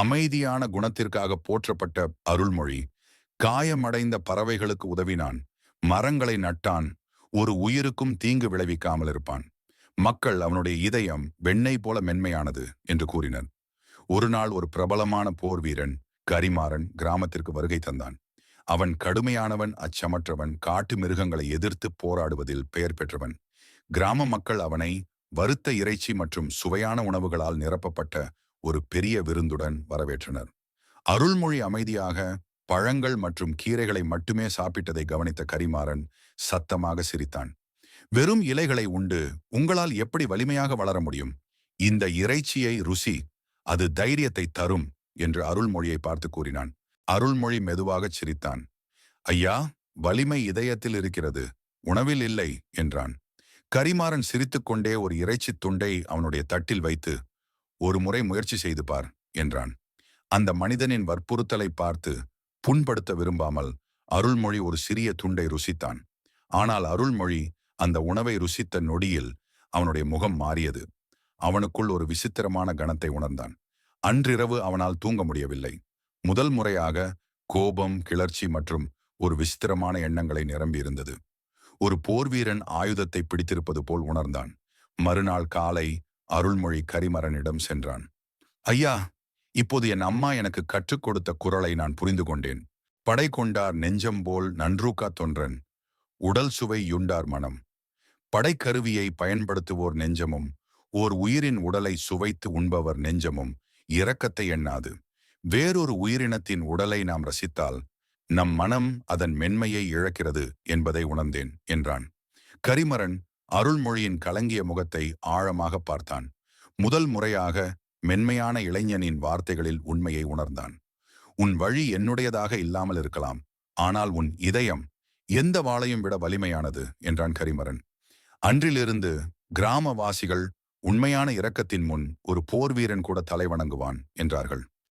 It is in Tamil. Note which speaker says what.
Speaker 1: அமைதியான குணத்திற்காக போற்றப்பட்ட அருள்மொழி காயமடைந்த பறவைகளுக்கு உதவினான், மரங்களை நட்டான், ஒரு உயிருக்கும் தீங்கு விளைவிக்காமல் இருப்பான். மக்கள் அவனுடைய இதயம் வெண்ணெய் போல மென்மையானது என்று கூறினர். ஒரு நாள் ஒரு பிரபலமான போர் வீரன் கரிமாறன் கிராமத்திற்கு வருகை தந்தான். அவன் கடுமையானவன், அச்சமற்றவன், காட்டு மிருகங்களை எதிர்த்து போராடுவதில் பெயர் பெற்றவன். கிராம மக்கள் அவனை வறுத்த இறைச்சி மற்றும் சுவையான உணவுகளால் நிரப்பப்பட்ட ஒரு பெரிய விருந்துடன் வரவேற்றனர். அருள்மொழி அமைதியாக பழங்கள் மற்றும் கீரைகளை மட்டுமே சாப்பிட்டதை கவனித்த கரிமாறன் சத்தமாக சிரித்தான். வெறும் இலைகளை உண்டு உங்களால் எப்படி வலிமையாக வளர முடியும்? இந்த இறைச்சியை ருசி, அது தைரியத்தை தரும் என்று அருள்மொழியை பார்த்து கூறினான். அருள்மொழி மெதுவாகச் சிரித்தான். ஐயா, வலிமை இதயத்தில் இருக்கிறது, உணவில் இல்லை என்றான். கரிமாறன் சிரித்துக்கொண்டே ஒரு இறைச்சி துண்டை அவனுடைய தட்டில் வைத்து, ஒரு முறை முயற்சி செய்து பார் என்றான். அந்த மனிதனின் வற்புறுத்தலை பார்த்து புண்படுத்த விரும்பாமல் அருள்மொழி ஒரு சிறிய துண்டை ருசித்தான். ஆனால் அருள்மொழி அந்த உணவை ருசித்த நொடியில் அவனுடைய முகம் மாறியது. அவனுக்குள் ஒரு விசித்திரமான கணத்தை உணர்ந்தான். அன்றிரவு அவனால் தூங்க முடியவில்லை. முதல் முறையாக கோபம், கிளர்ச்சி மற்றும் ஒரு விசித்திரமான எண்ணங்களை நிரம்பியிருந்தது. ஒரு போர்வீரன் ஆயுதத்தை பிடித்திருப்பது போல் உணர்ந்தான். மறுநாள் காலை அருள்மொழி கரிமரனிடம் சென்றான். ஐயா, இப்போது என் அம்மா எனக்கு கற்றுக் கொடுத்த குரலை நான் புரிந்து கொண்டேன். படை கொண்டார் நெஞ்சம் போல் நன்றூக்கா தொன்றன், உடல் சுவை யுண்டார் மனம். படைக்கருவியை பயன்படுத்துவோர் நெஞ்சமும் ஓர் உயிரின் உடலை சுவைத்து உண்பவர் நெஞ்சமும் இரக்கத்தை எண்ணாது. வேறொரு உயிரினத்தின் உடலை நாம் ரசித்தால் நம் மனம் அதன் மென்மையை இழக்கிறது என்பதை உணர்ந்தேன் என்றான். கரிமரன் அருள்மொழியின் கலங்கிய முகத்தை ஆழமாக பார்த்தான். முதல் முறையாக மென்மையான இளைஞனின் வார்த்தைகளில் உண்மையை உணர்ந்தான். உன் வழி என்னுடையதாக இல்லாமல் இருக்கலாம், ஆனால் உன் இதயம் எந்த வாளையும் விட வலிமையானது என்றான் கரிமரன். அன்றிலிருந்து கிராமவாசிகள் உண்மையான இரக்கத்தின் முன் ஒரு போர் வீரன் கூட தலைவணங்குவான் என்றார்கள்.